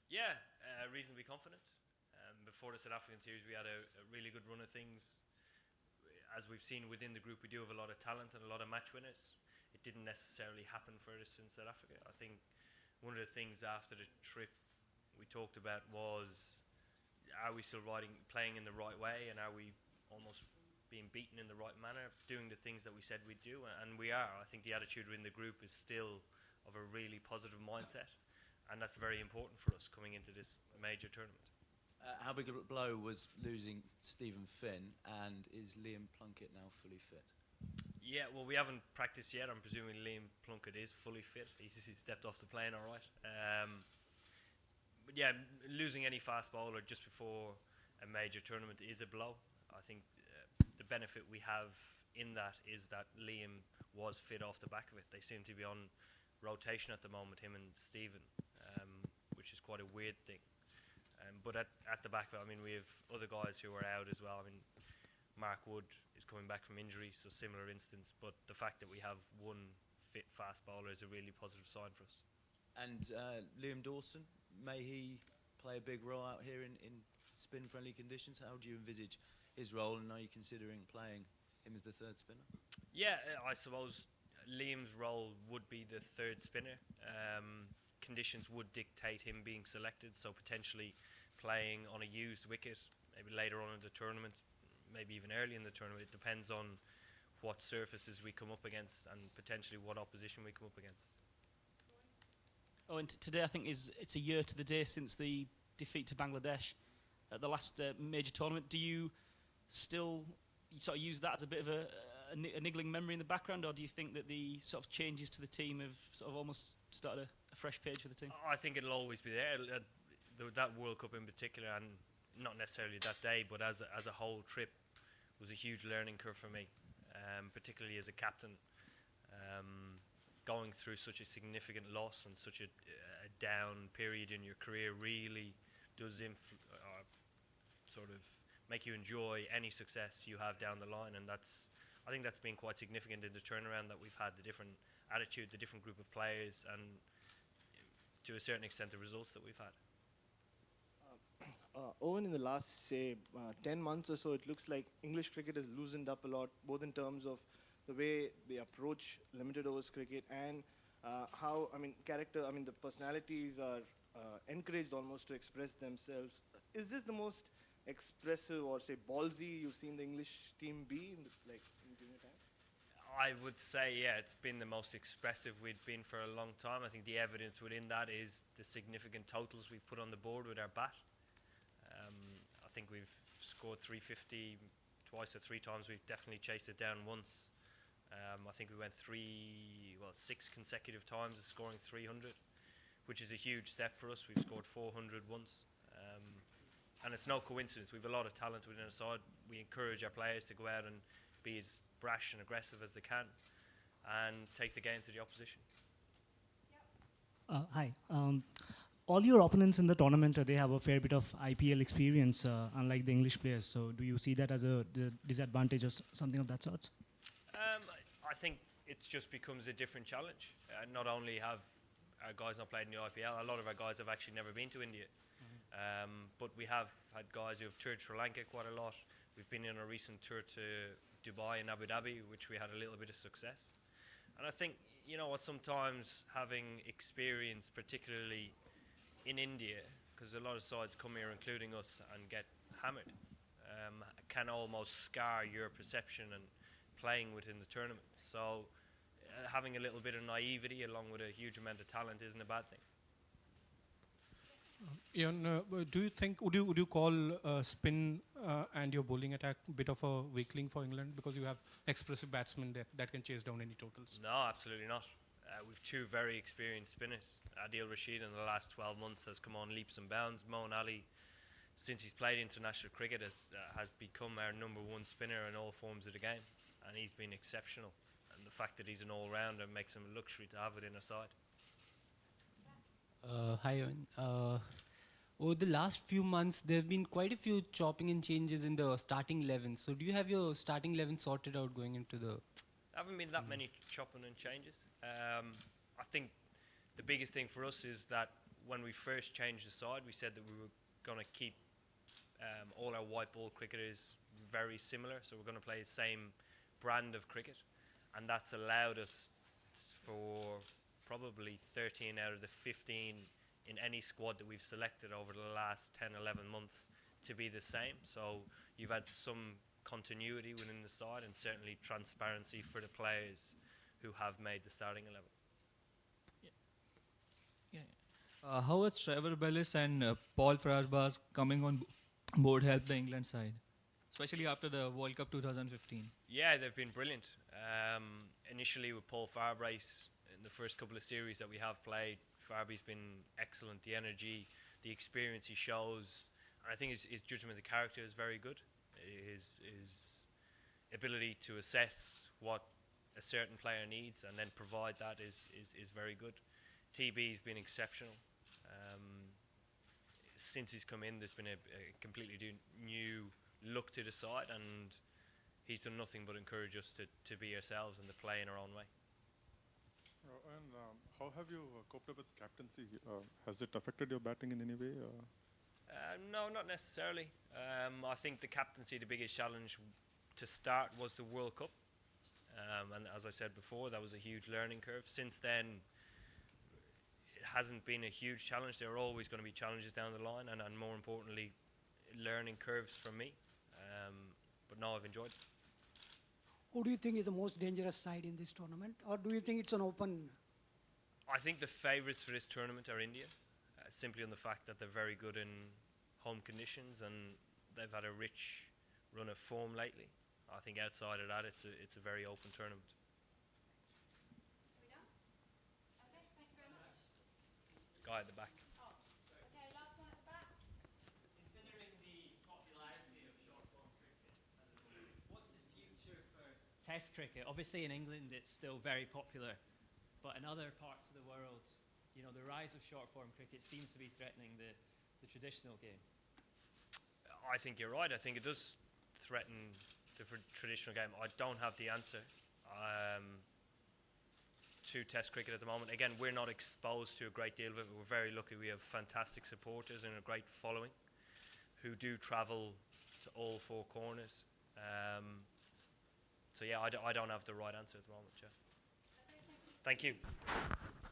Yeah, reasonably confident. Before the South African series, we had a really good run of things. As we've seen within the group, we do have a lot of talent and a lot of match winners. It didn't necessarily happen for us in South Africa. I think one of the things after the trip we talked about was, are we still playing in the right way, and are we almost being beaten in the right manner, doing the things that we said we'd do, and we are. I think the attitude within the group is still of a really positive mindset, and that's very important for us coming into this major tournament. How big a blow was losing Stephen Finn, and is Liam Plunkett now fully fit? Yeah, well, we haven't practiced yet. I'm presuming Liam Plunkett is fully fit. He stepped off the plane all right. But yeah, losing any fast bowler just before a major tournament is a blow. I think the benefit we have in that is that Liam was fit off the back of it. They seem to be on rotation at the moment, him and Stephen, which is quite a weird thing. But at the back of it, I mean, we have other guys who are out as well. I mean, Mark Wood is coming back from injury, so similar instance. But the fact that we have one fit fast bowler is a really positive sign for us. And Liam Dawson, may he play a big role out here in spin-friendly conditions? How do you envisage his role, and are you considering playing him as the third spinner? Yeah, I suppose Liam's role would be the third spinner. Conditions would dictate him being selected, so potentially playing on a used wicket, maybe later on in the tournament, maybe even early in the tournament. It depends on what surfaces we come up against and potentially what opposition we come up against. Oh, and today I think it's a year to the day since the defeat to Bangladesh at the last major tournament. Do you still sort of use that as a bit of a niggling memory in the background, or do you think that the sort of changes to the team have sort of almost started a fresh page for the team? I think it'll always be there. That World Cup in particular, and not necessarily that day, but as a whole trip, was a huge learning curve for me, particularly as a captain. Going through such a significant loss and such a down period in your career really does sort of make you enjoy any success you have down the line, and I think that's been quite significant in the turnaround that we've had, the different attitude, the different group of players, and to a certain extent the results that we've had. Eoin, in the last, say, 10 months or so, it looks like English cricket has loosened up a lot, both in terms of the way they approach limited overs cricket and how, the personalities are encouraged almost to express themselves. Is this the most expressive or, say, ballsy you've seen the English team be in during the time? I would say, yeah, it's been the most expressive we've been for a long time. I think the evidence within that is the significant totals we've put on the board with our bat. I think we've scored 350 twice or three times. We've definitely chased it down once. I think we went 6 consecutive times of scoring 300, which is a huge step for us. We've scored 400 once. And it's no coincidence. We've a lot of talent within our side. We encourage our players to go out and be as brash and aggressive as they can and take the game to the opposition. Hi. All your opponents in the tournament, they have a fair bit of IPL experience, unlike the English players. So do you see that as a disadvantage or something of that sort? I think it just becomes a different challenge. Not only have our guys not played in the IPL, a lot of our guys have actually never been to India. But we have had guys who have toured Sri Lanka quite a lot. We've been on a recent tour to Dubai and Abu Dhabi, which we had a little bit of success. And I think, sometimes having experience, particularly in India, because a lot of sides come here, including us, and get hammered, can almost scar your perception and playing within the tournament. So having a little bit of naivety along with a huge amount of talent isn't a bad thing. Eoin, do you think would you call spin and your bowling attack a bit of a weakling for England because you have expressive batsmen that can chase down any totals? No, absolutely not. We've two very experienced spinners. Adil Rashid in the last 12 months has come on leaps and bounds. Moeen Ali, since he's played international cricket, has become our number one spinner in all forms of the game, and he's been exceptional. And the fact that he's an all-rounder makes him a luxury to have it in our side. Hi, Eoin. Over the last few months, there have been quite a few chopping and changes in the starting 11. So do you have your starting 11 sorted out going into the... There haven't been that many chopping and changes. I think the biggest thing for us is that when we first changed the side, we said that we were going to keep all our white ball cricketers very similar, so we're going to play the same brand of cricket, and that's allowed us for probably 13 out of the 15 in any squad that we've selected over the last 10, 11 months to be the same. So you've had some continuity within the side and certainly transparency for the players who have made the starting 11. How has Trevor Bellis and Paul Frarbaz coming on board help the England side, especially after the World Cup 2015? Yeah, they've been brilliant. Initially with Paul Farbrace in the first couple of series that we have played, Farby's been excellent. The energy, the experience he shows, and I think his judgment of character is very good. His ability to assess what a certain player needs and then provide that is very good. TB's been exceptional. Since he's come in, there's been a completely new look to the side, and he's done nothing but encourage us to be ourselves and to play in our own way. And how have you coped up with captaincy? Has it affected your batting in any way? No, not necessarily. I think the captaincy, the biggest challenge to start was the World Cup. And as I said before, that was a huge learning curve. Since then, it hasn't been a huge challenge. There are always going to be challenges down the line, and more importantly, learning curves for me. But no, I've enjoyed it. Who do you think is the most dangerous side in this tournament? Or do you think it's an open? I think the favourites for this tournament are India, simply on the fact that they're very good in home conditions and they've had a rich run of form lately. I think outside of that, it's a very open tournament. Are we done? Okay, thank you very much. Guy at the back. Oh, okay, last one at the back. Considering the popularity of short-form cricket at the moment, what's the future for Test cricket? Obviously in England it's still very popular, but in other parts of the world, you know, the rise of short-form cricket seems to be threatening the traditional game. I think you're right. I think it does threaten the traditional game. I don't have the answer to Test cricket at the moment. Again, we're not exposed to a great deal of it. We're very lucky. We have fantastic supporters and a great following who do travel to all four corners. So yeah, I don't have the right answer at the moment, Jeff. Okay, thank you. Thank you.